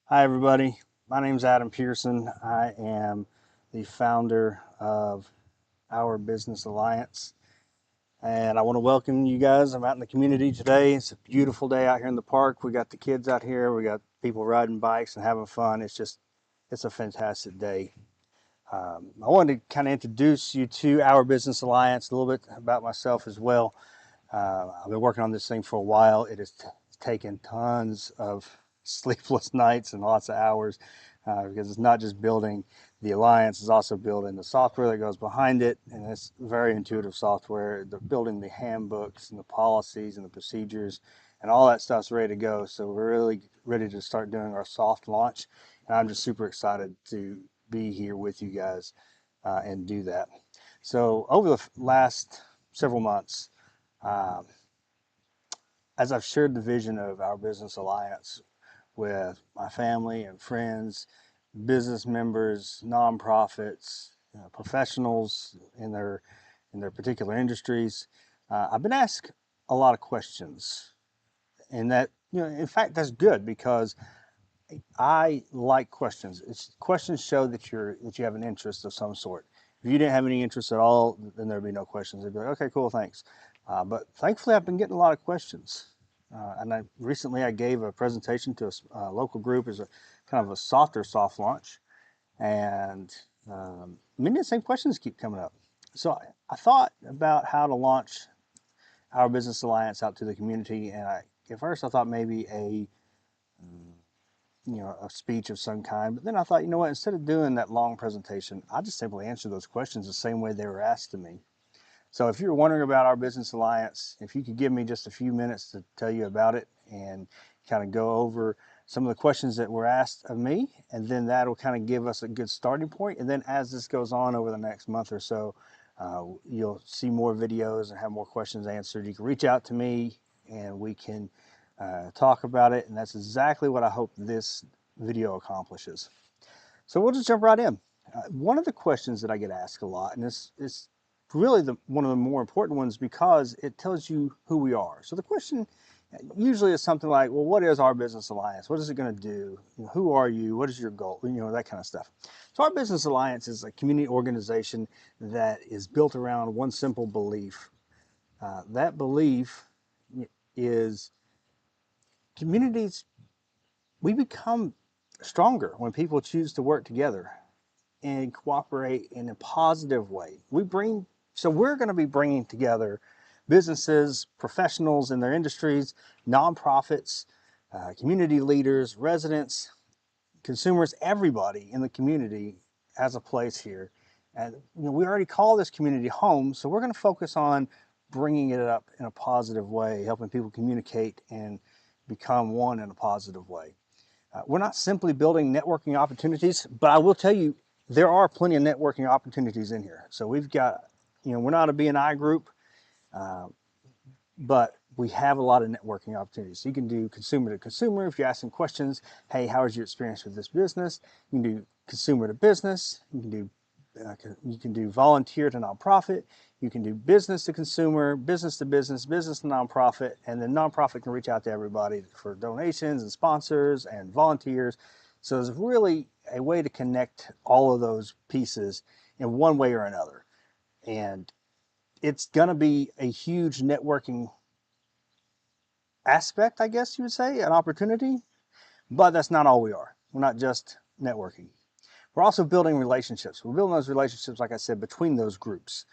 Hi, everybody. My name is Adam Pearson. I am the founder of Our Business Alliance, and I want to welcome you guys. I'm out in the community today. It's a beautiful day out here in the park. We got the kids out here. We got people riding bikes and having fun. It's a fantastic day. I wanted to kind of introduce you to Our Business Alliance, a little bit about myself as well. I've been working on this thing for a while. It has taken tons of sleepless nights and lots of hours because it's not just building the alliance, it's also building the software that goes behind it. And it's very intuitive software. The building the handbooks and the policies and the procedures and all that stuff's ready to go. So we're really ready to start doing our soft launch. And I'm just super excited to be here with you guys and do that. So over the last several months, um, as I've shared the vision of Our Business Alliance with my family and friends, business members, nonprofits, professionals in their particular industries, I've been asked a lot of questions, and that in fact, that's good because I like questions. Questions show that you have an interest of some sort. If you didn't have any interest at all, then there'd be no questions. They'd be like, okay, cool, thanks. But thankfully, I've been getting a lot of questions. And recently I gave a presentation to a local group as a kind of a softer soft launch, and many of the same questions keep coming up. So I thought about how to launch Our Business Alliance out to the community, and at first I thought maybe a speech of some kind. But then I thought, you know what, instead of doing that long presentation, I just simply answer those questions the same way they were asked to me. So if you're wondering about Our Business Alliance, if you could give me just a few minutes to tell you about it and kind of go over some of the questions that were asked of me, and then that'll kind of give us a good starting point. And then as this goes on over the next month or so, you'll see more videos and have more questions answered. You can reach out to me and we can talk about it. And that's exactly what I hope this video accomplishes. So we'll just jump right in. One of the questions that I get asked a lot, and this is really one of the more important ones because it tells you who we are. So the question usually is something like, well, what is Our Business Alliance? What is it going to do? Who are you? What is your goal? That kind of stuff. So Our Business Alliance is a community organization that is built around one simple belief. That belief is communities, we become stronger when people choose to work together and cooperate in a positive way. We're going to be bringing together businesses, professionals in their industries, nonprofits, community leaders, residents, consumers, everybody in the community has a place here. And we already call this community home, so we're going to focus on bringing it up in a positive way, helping people communicate and become one in a positive way. We're not simply building networking opportunities, but I will tell you, there are plenty of networking opportunities in here. So we've got, we're not a BNI group, uh, but we have a lot of networking opportunities. So you can do consumer to consumer if you're asking questions. Hey, how was your experience with this business? You can do consumer to business. You can do volunteer to nonprofit. You can do business to consumer, business to business, business to nonprofit, and then nonprofit can reach out to everybody for donations and sponsors and volunteers. So there's really a way to connect all of those pieces in one way or another. And it's going to be a huge networking aspect, I guess you would say, an opportunity, but that's not all we are. We're not just networking. We're also building relationships. We're building those relationships, like I said, between those groups,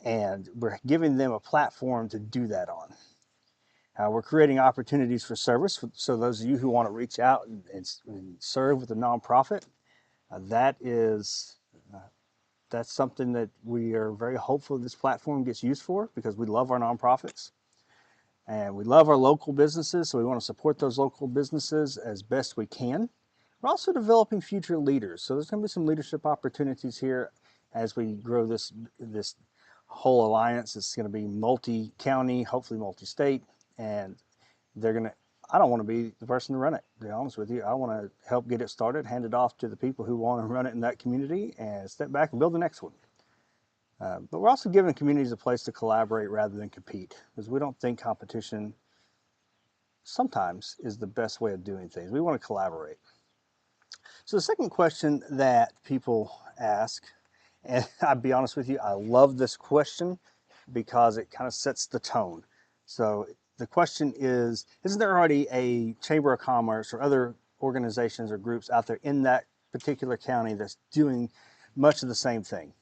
and we're giving them a platform to do that on. We're creating opportunities for service. So those of you who want to reach out and serve with a nonprofit, that is that's something that we are very hopeful this platform gets used for because we love our nonprofits. And we love our local businesses, so we want to support those local businesses as best we can. We're also developing future leaders, so there's going to be some leadership opportunities here as we grow this whole alliance. It's going to be multi-county, hopefully multi-state, and they're going to. I don't want to be the person to run it, to be honest with you. I want to help get it started, hand it off to the people who want to run it in that community, and step back and build the next one. But we're also giving communities a place to collaborate rather than compete, because we don't think competition sometimes is the best way of doing things. We want to collaborate. So the second question that people ask, and I'll be honest with you, I love this question because it kind of sets the tone. So the question is, isn't there already a Chamber of Commerce or other organizations or groups out there in that particular county that's doing much of the same thing?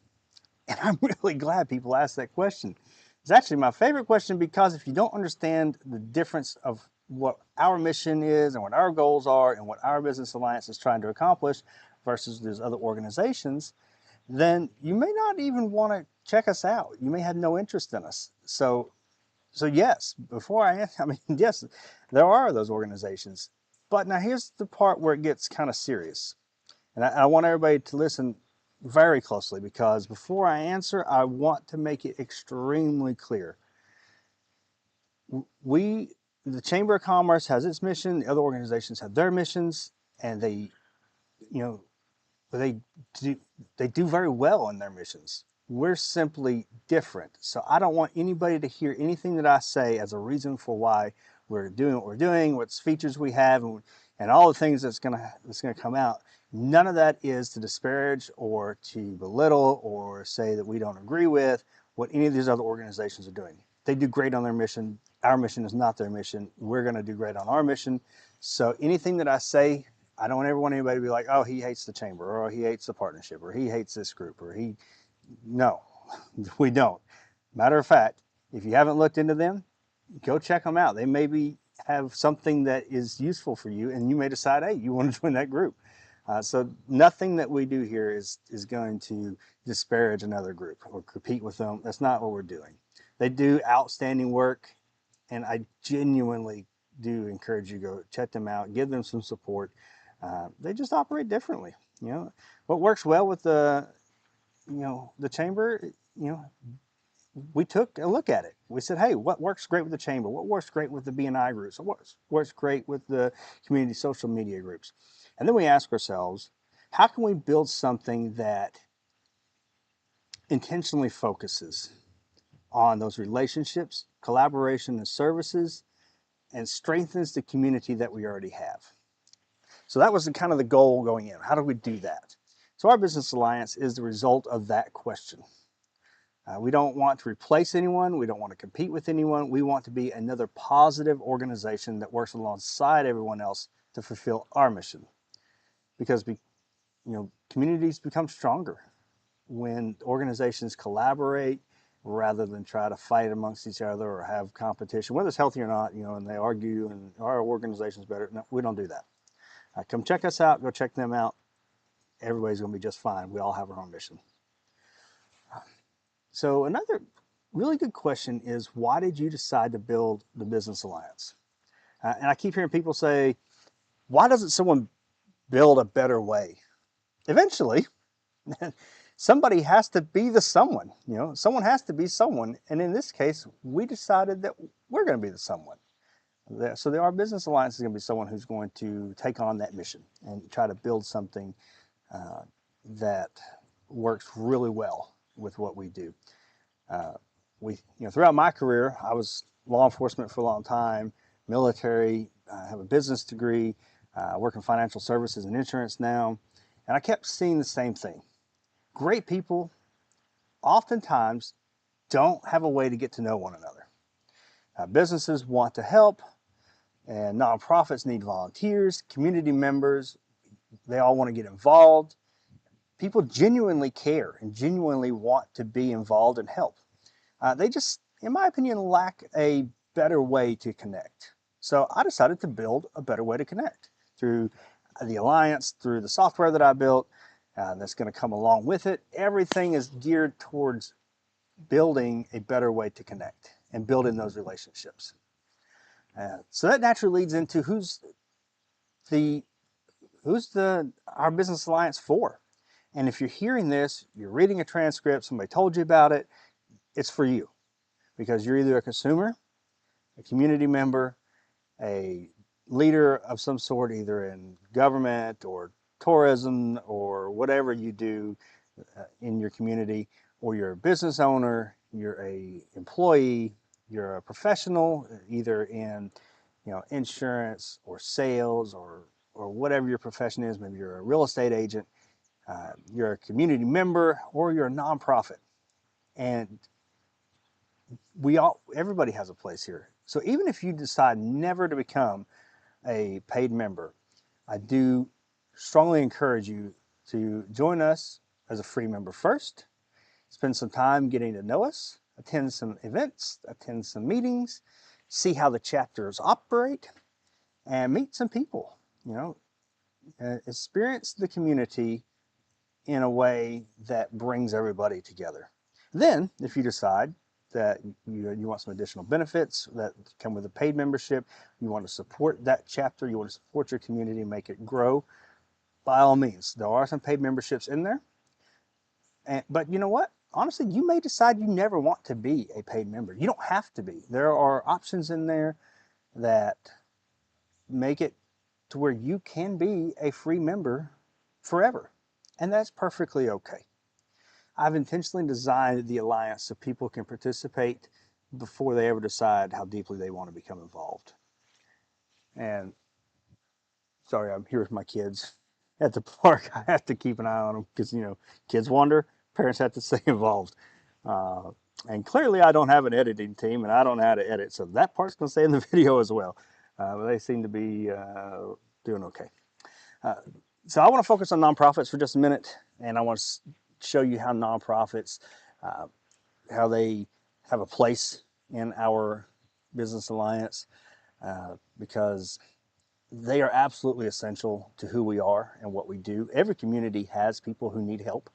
And I'm really glad people ask that question. It's actually my favorite question because if you don't understand the difference of what our mission is and what our goals are and what our business alliance is trying to accomplish versus those other organizations, then you may not even want to check us out. You may have no interest in us. So yes, yes, there are those organizations. But now here's the part where it gets kind of serious. And I want everybody to listen very closely because before I answer, I want to make it extremely clear. The Chamber of Commerce has its mission, the other organizations have their missions, and you know, they they do very well in their missions. We're simply different. So I don't want anybody to hear anything that I say as a reason for why we're doing what we're doing, what features we have, and all the things that's gonna come out. None of that is to disparage or to belittle or say that we don't agree with what any of these other organizations are doing. They do great on their mission. Our mission is not their mission. We're going to do great on our mission. So anything that I say, I don't ever want anybody to be like, oh, he hates the chamber, or he hates the partnership, or he hates this group, or no, we don't. Matter of fact, if you haven't looked into them, go check them out. They maybe have something that is useful for you, and you may decide, hey, you want to join that group. So nothing that we do here is going to disparage another group or compete with them. That's not what we're doing. They do outstanding work, and I genuinely do encourage you to go check them out, give them some support. They just operate differently. What works well with the chamber, we took a look at it. We said, hey, what works great with the chamber? What works great with the BNI groups? What works great with the community social media groups? And then we ask ourselves, how can we build something that intentionally focuses on those relationships, collaboration, and services, and strengthens the community that we already have? So that was kind of the goal going in. How do we do that? So our business alliance is the result of that question. We don't want to replace anyone. We don't want to compete with anyone. We want to be another positive organization that works alongside everyone else to fulfill our mission. Because communities become stronger when organizations collaborate rather than try to fight amongst each other or have competition, whether it's healthy or not, and they argue and our organization's better. No, we don't do that. Come check us out. Go check them out. Everybody's going to be just fine. We all have our own mission. So another really good question is, why did you decide to build the Business Alliance? And I keep hearing people say, why doesn't someone build a better way? Eventually, somebody has to be the someone. Someone has to be someone. And in this case, we decided that we're going to be the someone. So our Business Alliance is going to be someone who's going to take on that mission and try to build something that works really well with what we do. Throughout my career, I was law enforcement for a long time, military, I have a business degree, work in financial services and insurance now, and I kept seeing the same thing. Great people oftentimes don't have a way to get to know one another. Businesses want to help, and nonprofits need volunteers, community members, they all want to get involved. People genuinely care and genuinely want to be involved and help. They just, in my opinion, lack a better way to connect. So I decided to build a better way to connect through the Alliance, through the software that I built that's going to come along with it. Everything is geared towards building a better way to connect and building those relationships. So that naturally leads into who's our Business Alliance for. And if you're hearing this, you're reading a transcript, somebody told you about it, it's for you. Because you're either a consumer, a community member, a leader of some sort, either in government or tourism or whatever you do in your community, or you're a business owner, you're a employee, you're a professional, either in insurance or sales or or whatever your profession is. Maybe you're a real estate agent, you're a community member, or you're a nonprofit. And everybody has a place here. So even if you decide never to become a paid member, I do strongly encourage you to join us as a free member first, spend some time getting to know us, attend some events, attend some meetings, see how the chapters operate, and meet some people, experience the community in a way that brings everybody together. Then, if you decide that you want some additional benefits that come with a paid membership, you want to support that chapter, you want to support your community, make it grow, by all means, there are some paid memberships in there. But you know what? Honestly, you may decide you never want to be a paid member. You don't have to be. There are options in there that make it to where you can be a free member forever. And that's perfectly okay. I've intentionally designed the Alliance so people can participate before they ever decide how deeply they want to become involved. And sorry, I'm here with my kids at the park. I have to keep an eye on them because, kids wander, parents have to stay involved. And clearly I don't have an editing team and I don't know how to edit. So that part's going to stay in the video as well. But they seem to be doing okay. So I want to focus on nonprofits for just a minute. And I want to show you how nonprofits, how they have a place in our business alliance, because they are absolutely essential to who we are and what we do. Every community has people who need help.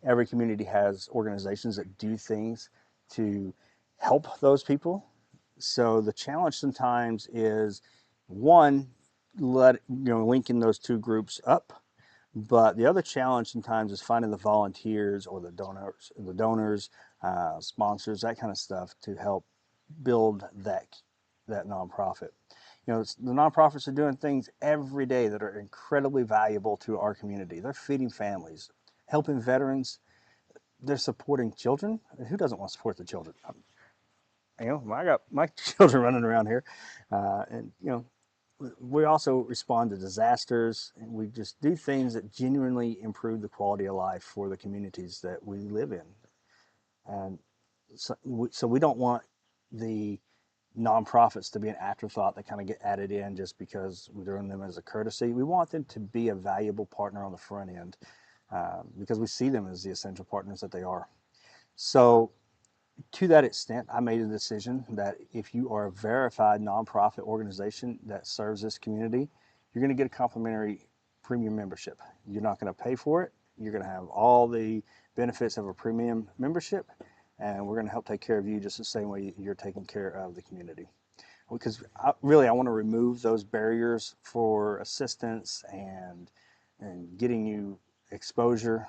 Every community has organizations that do things to help those people. So the challenge sometimes is, one, linking those two groups up. But the other challenge sometimes is finding the volunteers or the donors, sponsors, that kind of stuff to help build that nonprofit. The nonprofits are doing things every day that are incredibly valuable to our community. They're feeding families, helping veterans. They're supporting children. Who doesn't want to support the children? I got my children running around here, and we also respond to disasters, and we just do things that genuinely improve the quality of life for the communities that we live in. And so we don't want the nonprofits to be an afterthought that kind of get added in just because we're doing them as a courtesy. We want them to be a valuable partner on the front end, because we see them as the essential partners that they are. So to that extent, I made a decision that if you are a verified nonprofit organization that serves this community, you're going to get a complimentary premium membership. You're not going to pay for it. You're going to have all the benefits of a premium membership, and we're going to help take care of you just the same way you're taking care of the community. Because I want to remove those barriers for assistance and getting you exposure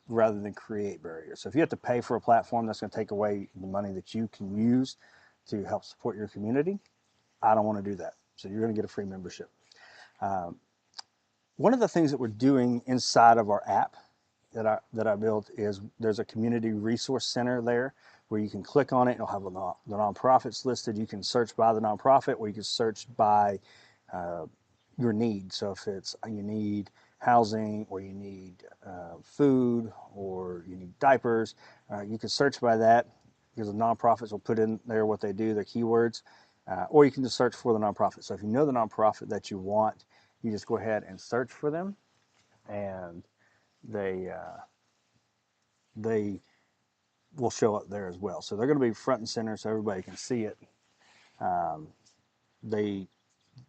rather than create barriers. So if you have to pay for a platform that's going to take away the money that you can use to help support your community, I don't want to do that. So you're going to get a free membership. One of the things that we're doing inside of our app that I built is there's a community resource center there where you can click on it. It'll have the nonprofits listed. You can search by the nonprofit, or you can search by your need. So if it's you need housing, or you need food, or you need diapers, you can search by that, because the nonprofits will put in there what they do, their keywords, or you can just search for the nonprofit. So if you know the nonprofit that you want, you just go ahead and search for them, and they will show up there as well. So they're going to be front and center so everybody can see it. They're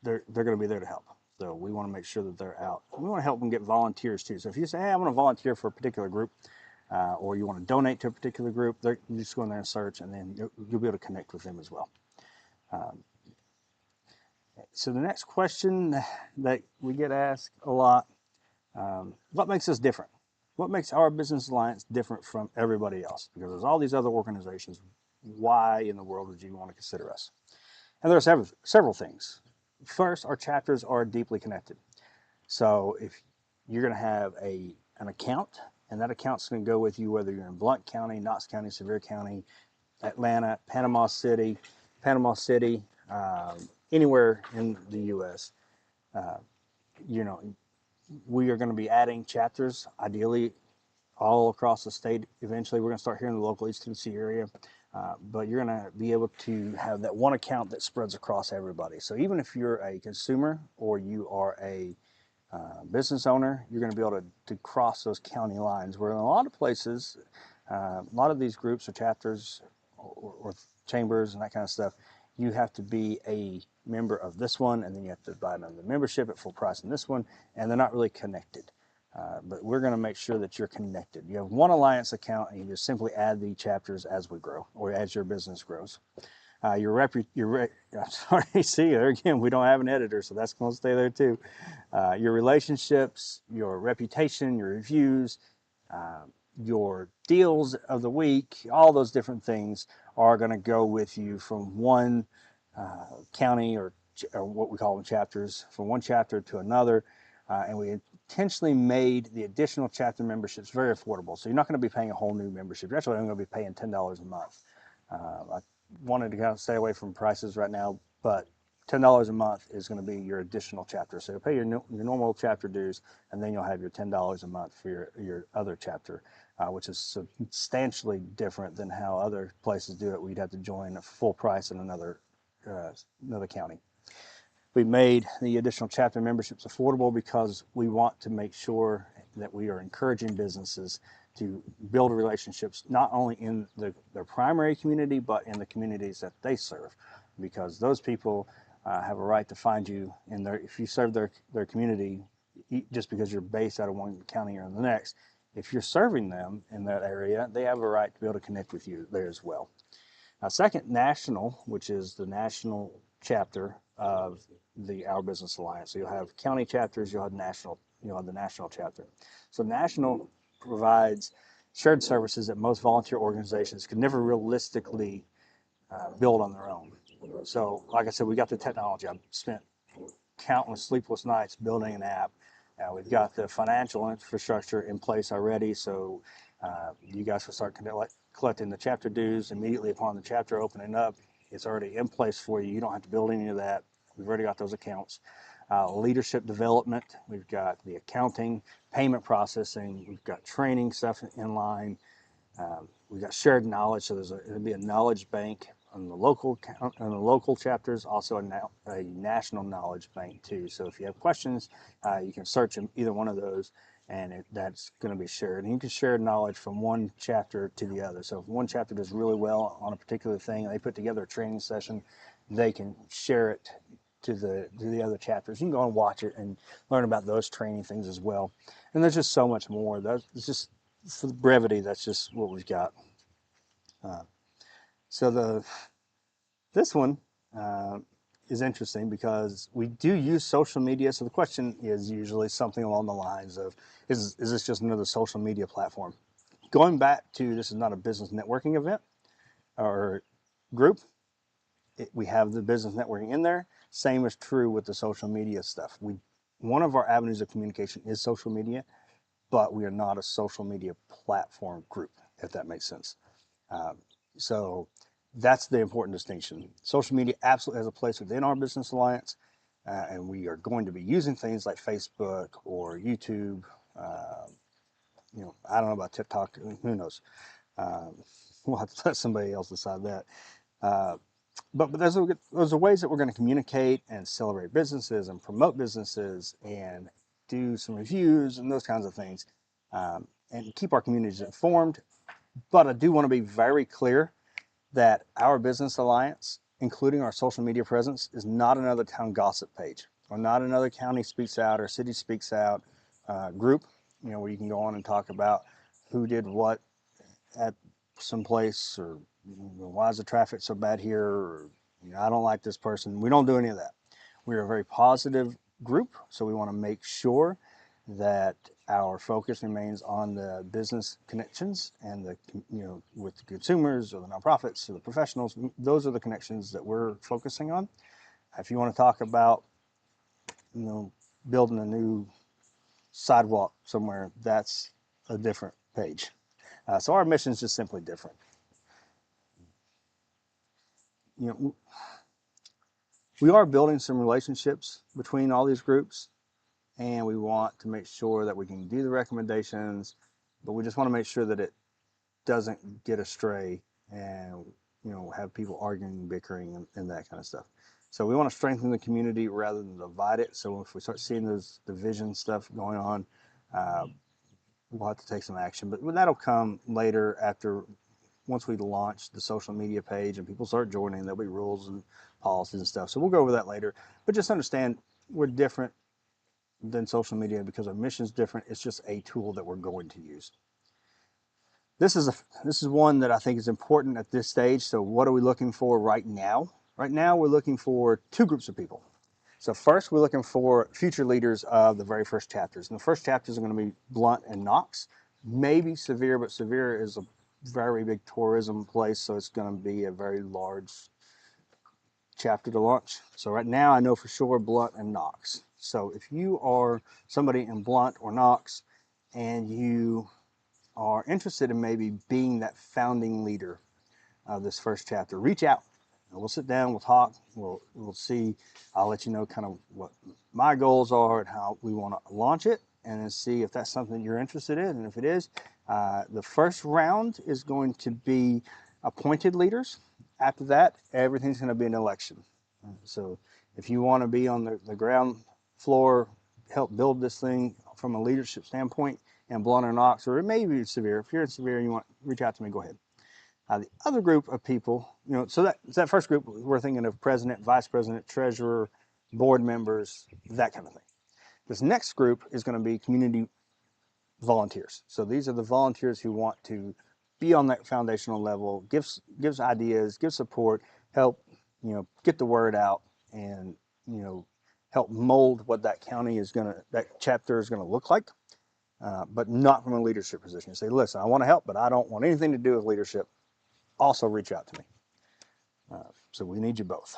going to be there to help. So we want to make sure that they're out. We want to help them get volunteers too. So if you say, hey, I want to volunteer for a particular group, or you want to donate to a particular group, you just go in there and search, and then you'll be able to connect with them as well. So the next question that we get asked a lot, what makes us different? What makes our business alliance different from everybody else? Because there's all these other organizations. Why in the world would you want to consider us? And there are several things. First, our chapters are deeply connected. So if you're going to have an account, and that account's going to go with you whether you're in Blount County, Knox County, Sevier County, Atlanta, Panama City, anywhere in the U.S. you know, we are going to be adding chapters, ideally all across the state. Eventually, we're going to start here in the local East Tennessee area. But you're going to be able to have that one account that spreads across everybody. So even if you're a consumer or you are a business owner, you're going to be able to cross those county lines. Where in a lot of places, a lot of these groups or chapters or chambers and that kind of stuff, you have to be a member of this one, and then you have to buy another membership at full price in this one, and they're not really connected. But we're going to make sure that you're connected. You have one Alliance account, and you just simply add the chapters as we grow or as your business grows. I'm sorry, see, there again, we don't have an editor, so that's going to stay there too. Your relationships, your reputation, your reviews, your deals of the week, all those different things are going to go with you from one county or what we call them chapters, from one chapter to another. And we intentionally made the additional chapter memberships very affordable. So you're not going to be paying a whole new membership. You're actually only going to be paying $10 a month. I wanted to kind of stay away from prices right now, but $10 a month is going to be your additional chapter. So you'll pay your normal chapter dues, and then you'll have your $10 a month for your other chapter, which is substantially different than how other places do it. We'd have to join a full price in another county. We made the additional chapter memberships affordable because we want to make sure that we are encouraging businesses to build relationships not only in their primary community, but in the communities that they serve, because those people have a right to find you in their, if you serve their community, just because you're based out of one county or the next, if you're serving them in that area, they have a right to be able to connect with you there as well. Second, national, which is the national chapter of the Our Business Alliance. So you'll have county chapters, you'll have the national chapter. So national provides shared services that most volunteer organizations could never realistically build on their own. So, like I said, we got the technology. I've spent countless sleepless nights building an app. We've got the financial infrastructure in place already, so you guys will start collecting the chapter dues immediately upon the chapter opening up. It's already in place for you. You don't have to build any of that. We've already got those accounts. Leadership development, we've got the accounting, payment processing, we've got training stuff in line. We've got shared knowledge, so there'll be a knowledge bank on the local chapters, also a national knowledge bank too. So if you have questions, you can search in either one of those, and that's going to be shared. And you can share knowledge from one chapter to the other. So if one chapter does really well on a particular thing, and they put together a training session, they can share it to the other chapters. You can go and watch it and learn about those training things as well. And there's just so much more. It's just, for the brevity, that's just what we've got. So this one is interesting because we do use social media. So the question is usually something along the lines of, is this just another social media platform? Going back to, this is not a business networking event or group. We have the business networking in there. Same is true with the social media stuff. One of our avenues of communication is social media, but we are not a social media platform group, if that makes sense. So that's the important distinction. Social media absolutely has a place within our business alliance, and we are going to be using things like Facebook or YouTube. I don't know about TikTok. Who knows? We'll have to let somebody else decide that. But those are ways that we're going to communicate and celebrate businesses and promote businesses and do some reviews and those kinds of things, and keep our communities informed. But I do want to be very clear that our business alliance, including our social media presence, is not another town gossip page or not another county speaks out or city speaks out group, where you can go on and talk about who did what at some place, or why is the traffic so bad here, or I don't like this person. We don't do any of that. We're a very positive group, so we want to make sure that our focus remains on the business connections and with the consumers or the nonprofits or the professionals. Those are the connections that we're focusing on. If you want to talk about building a new sidewalk somewhere, that's a different page. So our mission is just simply different. We are building some relationships between all these groups, and we want to make sure that we can do the recommendations, but we just want to make sure that it doesn't get astray and have people arguing, bickering, and that kind of stuff. So we want to strengthen the community rather than divide it. So if we start seeing those division stuff going on, we'll have to take some action. But that'll come later after, once we launch the social media page and people start joining, there'll be rules and policies and stuff. So we'll go over that later. But just understand we're different than social media because our mission is different. It's just a tool that we're going to use. This is one that I think is important at this stage. So what are we looking for right now? Right now we're looking for two groups of people. So first we're looking for future leaders of the very first chapters. And the first chapters are going to be Blount and Knox, maybe Sevier, but Sevier is a very big tourism place, so it's going to be a very large chapter to launch. So right now I know for sure Blount and Knox. So if you are somebody in Blount or Knox and you are interested in maybe being that founding leader of this first chapter, reach out. And we'll sit down, we'll talk, we'll see. I'll let you know kind of what my goals are and how we want to launch it, and then see if that's something you're interested in. And if it is, the first round is going to be appointed leaders. After that, everything's going to be an election. So if you want to be on the ground floor, help build this thing from a leadership standpoint, and Blount or Knox, or it may be Sevier. If you're in Sevier and you want to reach out to me, go ahead. The other group of people, so that first group, we're thinking of president, vice president, treasurer, board members, that kind of thing. This next group is going to be community volunteers. So these are the volunteers who want to be on that foundational level, gives ideas, give support, help, get the word out, and, help mold what that chapter is going to look like. But not from a leadership position. You say, listen, I want to help, but I don't want anything to do with leadership. Also reach out to me. So we need you both.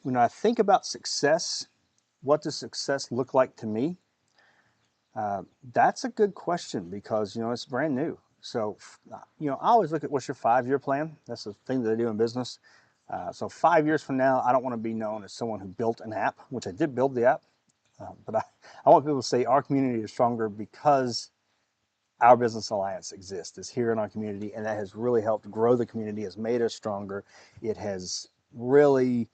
When I think about success, what does success look like to me? That's a good question because, it's brand new. So, I always look at what's your 5-year plan. That's the thing that I do in business. So 5 years from now, I don't want to be known as someone who built an app, which I did build the app. But I want people to say our community is stronger because our business alliance exists. It's here in our community, and that has really helped grow the community, has made us stronger. It has really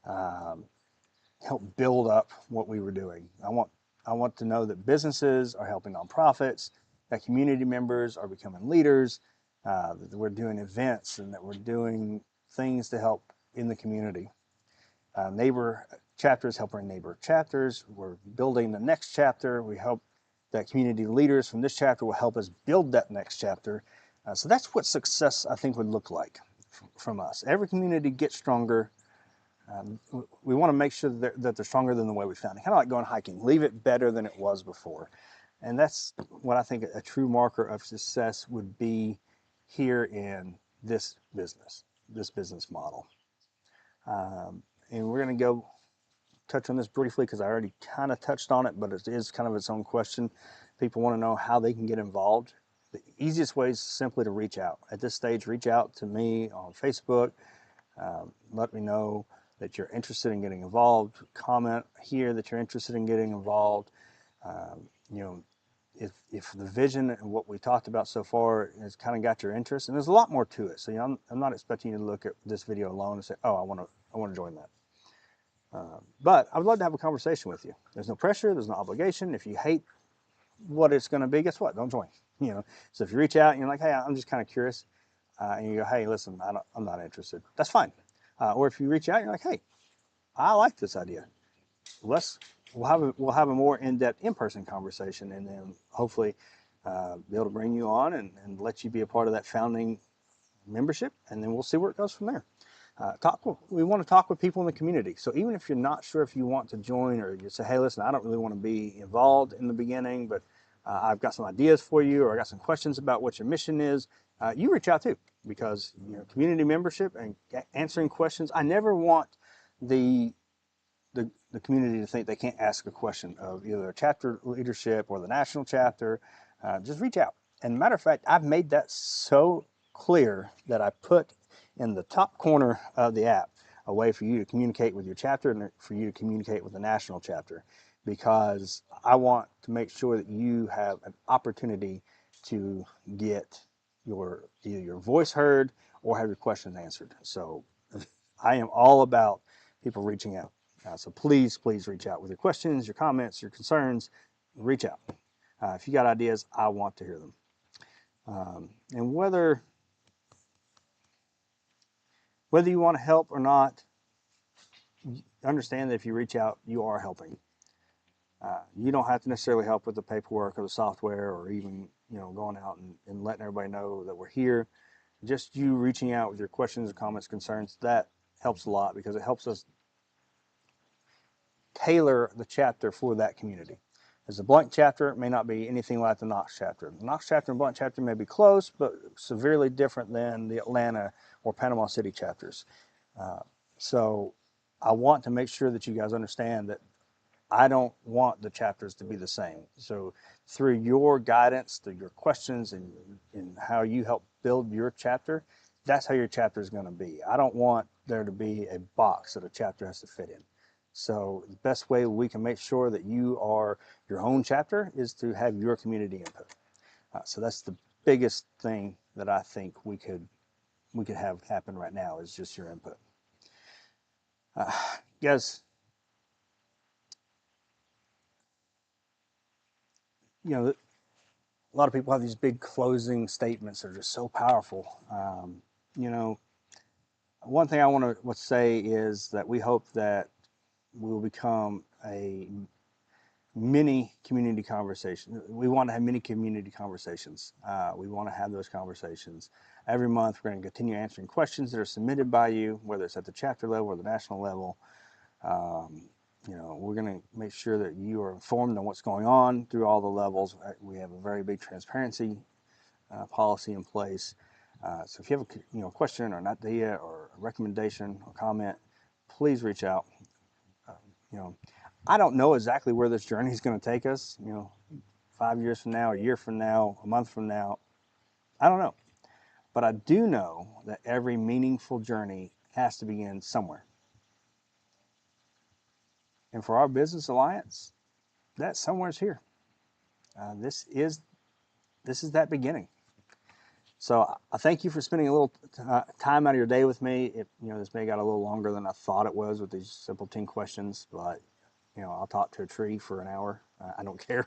helped build up what we were doing. I want to know that businesses are helping nonprofits, that community members are becoming leaders, that we're doing events, and that we're doing things to help in the community. Neighbor chapters help our neighbor chapters. We're building the next chapter. We hope that community leaders from this chapter will help us build that next chapter. So that's what success, I think, would look like from us. Every community gets stronger. We want to make sure that they're stronger than the way we found it. Kind of like going hiking. Leave it better than it was before. And that's what I think a true marker of success would be here in this business model. And we're going to go touch on this briefly because I already kind of touched on it, but it is kind of its own question. People want to know how they can get involved. The easiest way is simply to reach out. At this stage, reach out to me on Facebook. Let me know that you're interested in getting involved. Comment here that you're interested in getting involved. If the vision and what we talked about so far has kind of got your interest, and there's a lot more to it. So I'm not expecting you to look at this video alone and say, oh, I want to join that. But I would love to have a conversation with you. There's no pressure. There's no obligation. If you hate what it's going to be, guess what? Don't join. So if you reach out and you're like, hey, I'm just kind of curious, and you go, hey, listen, I'm not interested. That's fine. Or if you reach out and you're like, hey, I like this idea. We'll have a more in-depth in-person conversation, and then hopefully be able to bring you on and let you be a part of that founding membership, and then we'll see where it goes from there. We want to talk with people in the community. So even if you're not sure if you want to join, or you say, hey, listen, I don't really want to be involved in the beginning, but I've got some ideas for you, or I got some questions about what your mission is, you reach out too, because community membership and answering questions, I never want the community to think they can't ask a question of either chapter leadership or the national chapter. Just reach out. And matter of fact, I've made that so clear that I put in the top corner of the app a way for you to communicate with your chapter and for you to communicate with the national chapter. because I want to make sure that you have an opportunity to get either your voice heard or have your questions answered. So I am all about people reaching out. So please, please reach out with your questions, your comments, your concerns. Reach out. If you got ideas, I want to hear them. And whether you want to help or not, understand that if you reach out, you are helping. You don't have to necessarily help with the paperwork or the software, or even going out and letting everybody know that we're here. Just you reaching out with your questions, comments, concerns, that helps a lot, because it helps us tailor the chapter for that community. As the Blount chapter may not be anything like the Knox chapter. The Knox chapter and Blount chapter may be close, but severely different than the Atlanta or Panama City chapters. So I want to make sure that you guys understand that I don't want the chapters to be the same. So through your guidance, through your questions, and how you help build your chapter, that's how your chapter is going to be. I don't want there to be a box that a chapter has to fit in. So the best way we can make sure that you are your own chapter is to have your community input. So that's the biggest thing that I think we could have happen right now, is just your input. Guys, a lot of people have these big closing statements that are just so powerful. One thing I want to say is that we hope that we will become a mini community conversation. We want to have many community conversations. We want to have those conversations every month. We're going to continue answering questions that are submitted by you, whether it's at the chapter level or the national level. We're going to make sure that you are informed on what's going on through all the levels. We have a very big transparency policy in place. So if you have a question or an idea or a recommendation or comment, please reach out. I don't know exactly where this journey is going to take us. 5 years from now, a year from now, a month from now, I don't know. But I do know that every meaningful journey has to begin somewhere. And for our business alliance, that somewhere's here. This is that beginning. So I thank you for spending a little time out of your day with me. This may have got a little longer than I thought it was with these simple 10 questions, but I'll talk to a tree for an hour. I don't care.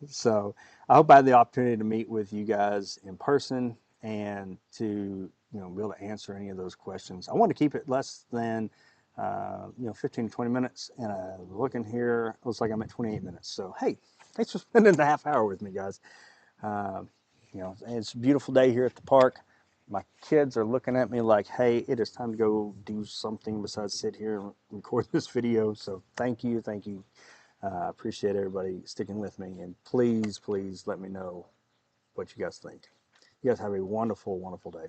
So I hope I had the opportunity to meet with you guys in person and to be able to answer any of those questions. I want to keep it less than 15 to 20 minutes, and looking here, it looks like I'm at 28 minutes. So hey, thanks for spending the half hour with me, guys. It's a beautiful day here at the park. My kids are looking at me like, hey, it is time to go do something besides sit here and record this video. So thank you. Appreciate everybody sticking with me. And please, please let me know what you guys think. You guys have a wonderful, wonderful day.